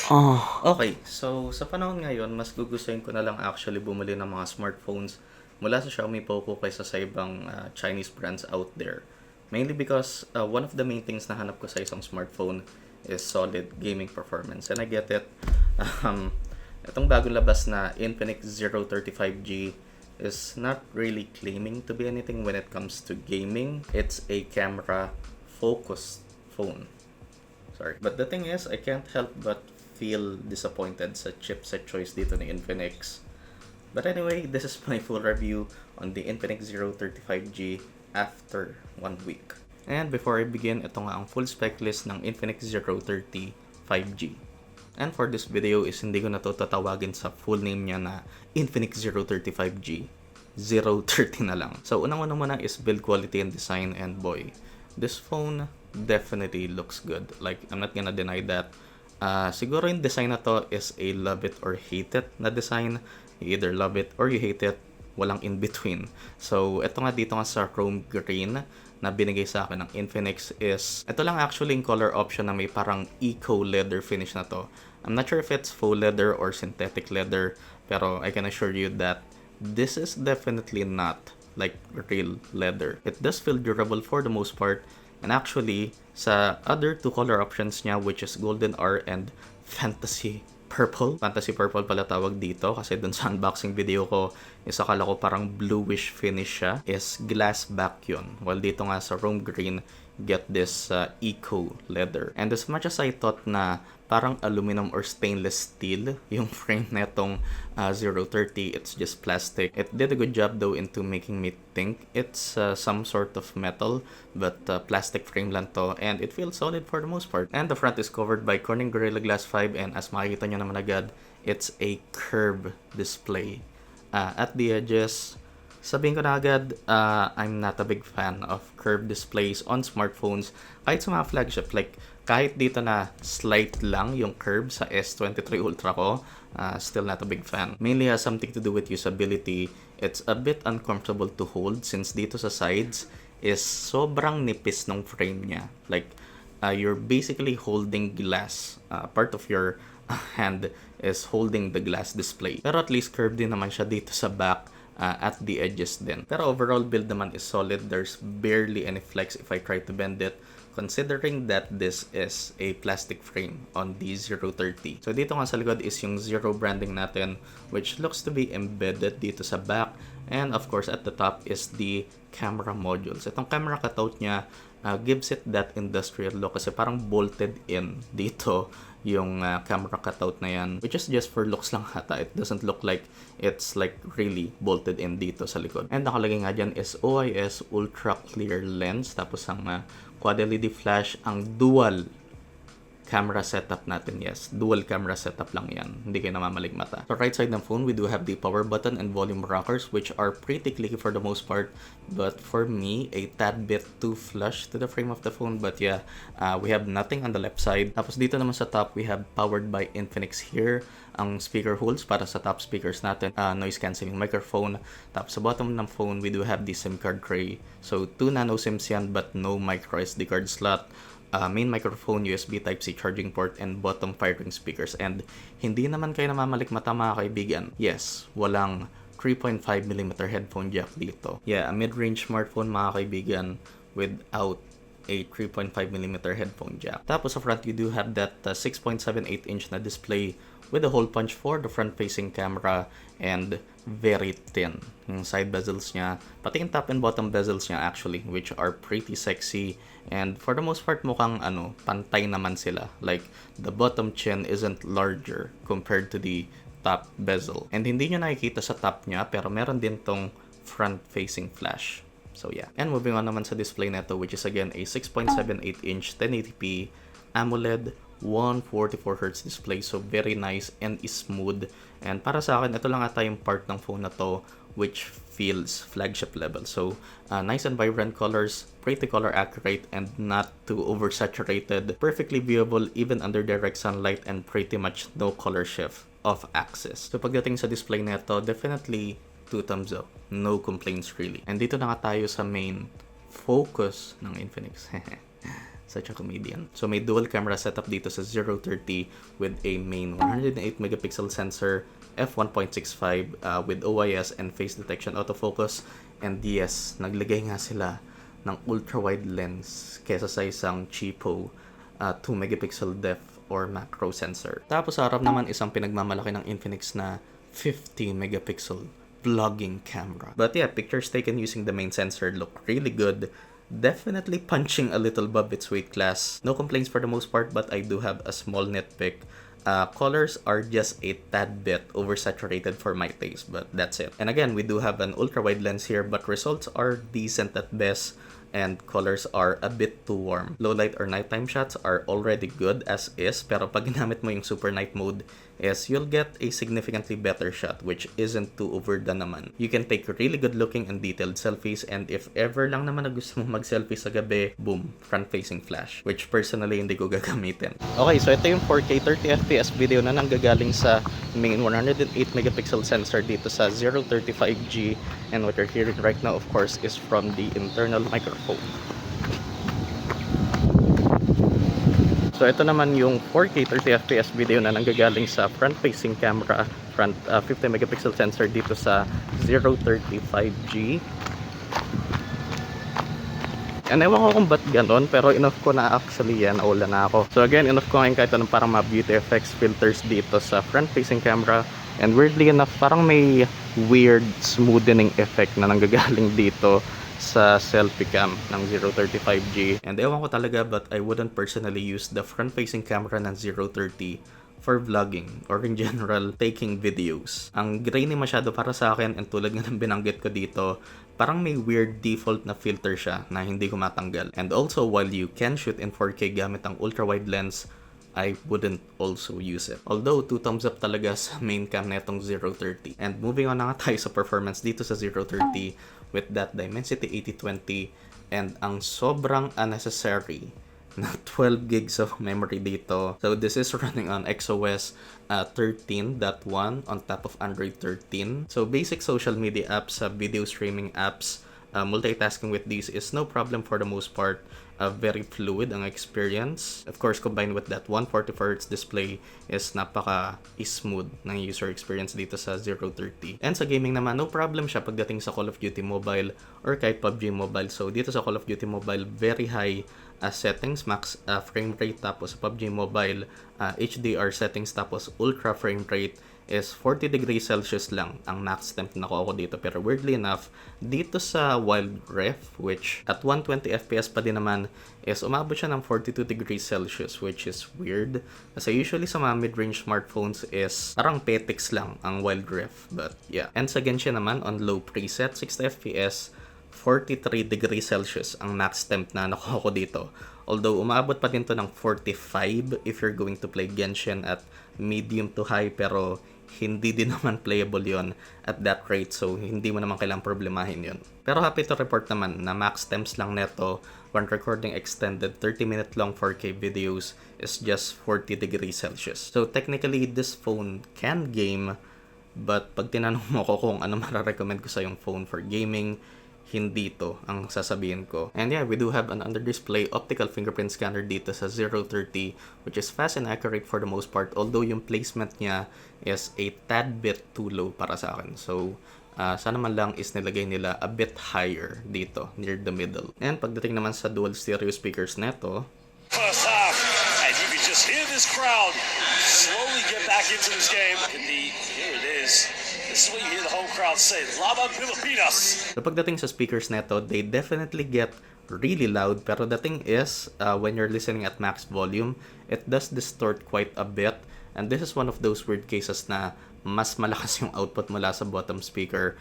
Okay, so sa panahon ngayon, mas gugustuhin ko na lang actually bumili ng mga smartphones mula sa Xiaomi Poco kaysa sa ibang Chinese brands out there. Mainly because one of the main things na hanap ko sa isang smartphone is solid gaming performance. And I get it. Um, itong bagong labas na Infinix 035G is not really claiming to be anything when it comes to gaming. It's a camera-focused phone. Sorry. But the thing is, I can't help but feel disappointed sa chipset choice dito ni Infinix. But anyway, this is my full review on the Infinix 035G after 1 week. And before I begin, ito nga ang full spec list ng Infinix 030 5G. And for this video is hindi ko na to tatawagin sa full name niya na Infinix 035G. 030 na lang. So unang-una muna is build quality and design, and boy, this phone definitely looks good. Like, I'm not gonna deny that. Siguro yung design na to is a love it or hate it na design. You either love it or you hate it. Walang in between. So, ito nga dito nga sa chrome green na binigay sa akin ng Infinix is, ito lang actually yung color option na may parang eco leather finish na to. I'm not sure if it's faux leather or synthetic leather, pero I can assure you that this is definitely not like real leather. It does feel durable for the most part. And actually, sa other two color options niya, which is Golden R and Fantasy Purple. Fantasy Purple pala tawag dito kasi dun sa unboxing video ko, is akala ko parang bluish finish siya, is glass back yun. While dito nga sa Rome Green, get this eco leather. And as much as I thought na parang aluminum or stainless steel yung frame netong 030, it's just plastic. It did a good job though into making me think it's some sort of metal, but plastic frame lang to, and it feels solid for the most part. And the front is covered by Corning Gorilla Glass 5, and as makikita nyo naman agad, it's a curved display. At the edges, sabihin ko na agad, I'm not a big fan of curved displays on smartphones. Kahit sa mga flagship, like kahit dito na slight lang yung curve sa S23 Ultra ko, still not a big fan. Mainly has something to do with usability. It's a bit uncomfortable to hold since dito sa sides is sobrang nipis ng frame niya. Like, you're basically holding glass. Part of your hand is holding the glass display. Pero at least curved din naman siya dito sa back. At the edges din. Pero overall build naman is solid. There's barely any flex if I try to bend it, considering that this is a plastic frame on the 030. So dito nga sa likod is yung zero branding natin, which looks to be embedded dito sa back. And of course at the top is the camera modules. Itong camera cutout niya gives it that industrial look kasi parang bolted in dito yung camera cutout na yan, which is just for looks lang hata. It doesn't look like it's like really bolted in dito sa likod. And nakalagay nga dyan is OIS Ultra Clear Lens, tapos ang Quad LED flash, ang dual camera setup natin. Yes, dual camera setup lang yan. Hindi kayo namamalig mata. Sa right side ng phone, we do have the power button and volume rockers, which are pretty clicky for the most part. But for me, a tad bit too flush to the frame of the phone. But yeah, we have nothing on the left side. Tapos dito naman sa top, we have powered by Infinix here. Ang speaker holes para sa top speakers natin. Noise cancelling microphone. Tapos sa bottom ng phone, we do have the SIM card tray. So 2 nano SIMs yan, but no micro SD card slot. Main microphone, USB Type-C charging port, and bottom firing speakers. And hindi naman kayo namamalik mata mga kaibigan. Yes, walang 3.5mm headphone jack dito. Yeah, a mid-range smartphone mga kaibigan without a 3.5mm headphone jack. Tapos sa front, you do have that 6.78-inch na display with a hole punch for the front-facing camera and very thin yung side bezels niya, pati yung top and bottom bezels niya actually, which are pretty sexy, and for the most part mukhang pantay naman sila. Like, the bottom chin isn't larger compared to the top bezel, and hindi nyo nakikita sa top niya, pero meron din tong front-facing flash. So yeah, and moving on naman sa display neto, which is again a 6.78-inch 1080p AMOLED 144Hz display, so very nice and smooth. And para sa akin, ito lang ata yung part ng phone na to which feels flagship level. So nice and vibrant colors, pretty color accurate, and not too oversaturated. Perfectly viewable even under direct sunlight, and pretty much no color shift off axis. So pagdating sa display nito, definitely 2 thumbs up. No complaints really. And dito na nga tayo sa main focus ng Infinix. Such a comedian. So may dual camera setup dito sa 030 with a main 108 megapixel sensor, f1.65 with OIS and face detection autofocus. And yes, naglagay nga sila ng ultra-wide lens kesa sa isang cheapo 2 megapixel depth or macro sensor. Tapos sa harap naman isang pinagmamalaki ng Infinix na 50 megapixel vlogging camera. But yeah, pictures taken using the main sensor look really good. Definitely punching a little above its weight class. No complaints for the most part, but I do have a small nitpick. Colors are just a tad bit oversaturated for my taste, but that's it. And again, we do have an ultra-wide lens here, but results are decent at best, and colors are a bit too warm. Low light or nighttime shots are already good as is, pero pag ginamit mo yung super night mode, you'll get a significantly better shot, which isn't too overdone naman. You can take really good looking and detailed selfies, and if ever lang naman na gusto mo mag-selfie sa gabi, boom, front-facing flash, which personally hindi ko gagamitin. Okay, so ito yung 4K 30fps video na nanggagaling sa main 108 megapixel sensor dito sa 035G, and what you're hearing right now, of course, is from the internal microphone. So ito naman yung 4K 30fps video na nanggagaling sa front-facing camera, front 50 megapixel sensor dito sa 035G. And ewan ko kung ba't ganon, pero enough ko na actually yan, naula na ako. So again, enough ko ngayon kahit anong parang mga beauty effects filters dito sa front-facing camera. And weirdly enough, parang may weird smoothening effect na nanggagaling dito sa selfie cam ng 035G. And ewan ko talaga, but I wouldn't personally use the front-facing camera ng 030 for vlogging or in general taking videos. Ang grainy masyado para sa akin, and tulad nga ng binanggit ko dito, parang may weird default na filter siya na hindi ko matanggal. And also, while you can shoot in 4K gamit ang ultra-wide lens, I wouldn't also use it. Although, 2 thumbs up talaga sa main cam na itong 030. And moving on na nga tayo sa performance dito sa 030 with that Dimensity 8020 and ang sobrang unnecessary na 12 gigs of memory dito. So this is running on XOS 13.1 on top of Android 13. So basic social media apps, video streaming apps, multitasking with these is no problem for the most part. Very fluid ang experience. Of course, combined with that 144Hz display is napaka-smooth ng user experience dito sa 030. And sa gaming naman, no problem siya pagdating sa Call of Duty Mobile or kahit PUBG Mobile. So dito sa Call of Duty Mobile, very high settings, max frame rate, tapos sa PUBG Mobile, HDR settings, tapos ultra frame rate is 40 degrees Celsius lang ang max temp na nakuha ko dito. Pero weirdly enough, dito sa Wild Rift, which at 120 FPS pa din naman, is umabot siya ng 42 degrees Celsius, which is weird. Kasi usually sa mga mid-range smartphones is parang petix lang ang Wild Rift. But yeah. And sa Genshin naman, on low preset, 60 FPS, 43 degrees Celsius ang max temp na nakuha ko dito. Although umabot pa din to ng 45 if you're going to play Genshin at medium to high, pero hindi din naman playable yon at that rate, so hindi mo naman kailangang problemahin yon. Pero happy to report naman na max temps lang neto when recording extended 30-minute long 4K videos is just 40 degrees Celsius. So technically, this phone can game, but pag tinanong mo ko kung ano mararecommend ko sa yung phone for gaming, hindi to ang sasabihin ko. And yeah, we do have an under-display optical fingerprint scanner dito sa 030, which is fast and accurate for the most part, although yung placement niya is a tad bit too low para sa akin. So, sana man lang is nilagay nila a bit higher dito, near the middle. And pagdating naman sa dual stereo speakers neto, first half, and you can just hear this crowd slowly get back into this game. Here it is. This is what you hear the home crowd say, Laban Pilipinas! So pagdating sa speakers neto, they definitely get really loud, pero the thing is, when you're listening at max volume, it does distort quite a bit, and this is one of those weird cases na mas malakas yung output mula sa bottom speaker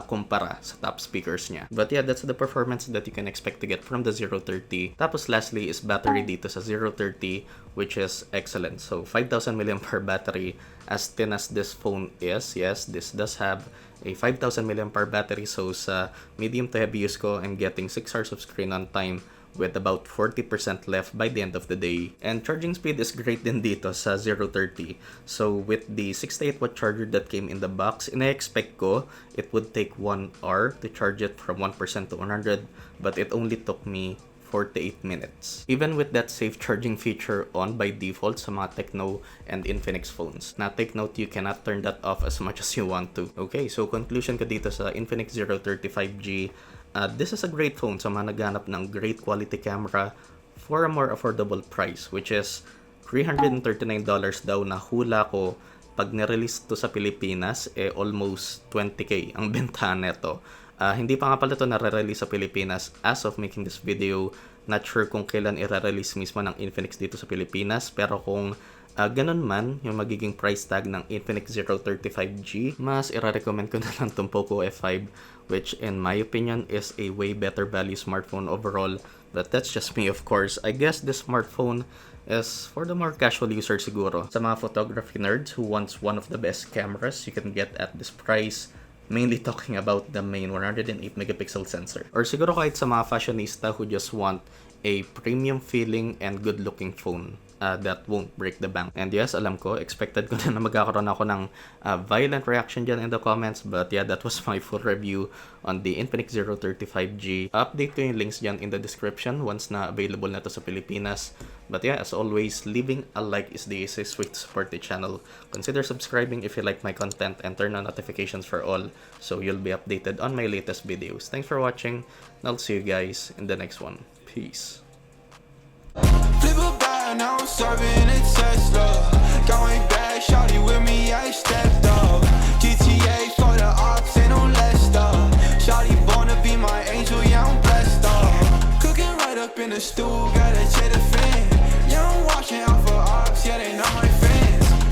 kumpara sa top speakers niya. But yeah, that's the performance that you can expect to get from the 030. Tapos lastly is battery dito sa 030, which is excellent. So 5,000 mAh battery, as thin as this phone is. Yes, this does have a 5,000 mAh battery, so sa medium to heavy use ko, I'm getting 6 hours of screen on time with about 40% left by the end of the day. And charging speed is great din dito sa 030. So with the 68W charger that came in the box, ina-expect ko it would take 1 hour to charge it from 1% to 100, but it only took me 48 minutes. Even with that safe charging feature on by default sa mga Tecno and Infinix phones. Na take note, you cannot turn that off as much as you want to. Okay, so conclusion ko dito sa Infinix 035G. This is a great phone sa mga naghanap ng great quality camera for a more affordable price, which is $339 daw na hula ko. Pag nirelease to sa Pilipinas, almost 20k ang bentahan neto. Hindi pa nga pala ito nare-release sa Pilipinas as of making this video. Not sure kung kailan i-release mismo ng Infinix dito sa Pilipinas. Pero kung ganun man, yung magiging price tag ng Infinix 035G, mas i-recommend ko na lang itong Poco F5, which in my opinion is a way better value smartphone overall. But that's just me, of course. I guess this smartphone is for the more casual user siguro. Sa mga photography nerds who wants one of the best cameras you can get at this price, mainly talking about the main 108 megapixel sensor. Or siguro kahit sa mga fashionista who just want a premium feeling and good looking phone that won't break the bank. And yes, alam ko, expected ko na magkakaroon ako ng violent reaction dyan in the comments. But yeah, that was my full review on the Infinix 035G. Update ko yung links dyan in the description once na available na to sa Pilipinas. But yeah, as always, leaving a like is the easiest way to support the channel. Consider subscribing if you like my content and turn on notifications for all so you'll be updated on my latest videos. Thanks for watching, and I'll see you guys in the next one. Peace. Flip a bag, now I'm serving a Tesla. Going back, shawty with me, I stepped up. GTA for the ops, ain't no less stuff. Shawty born to be my angel, yeah, I'm blessed up. Cooking right up in the stew, gotta check the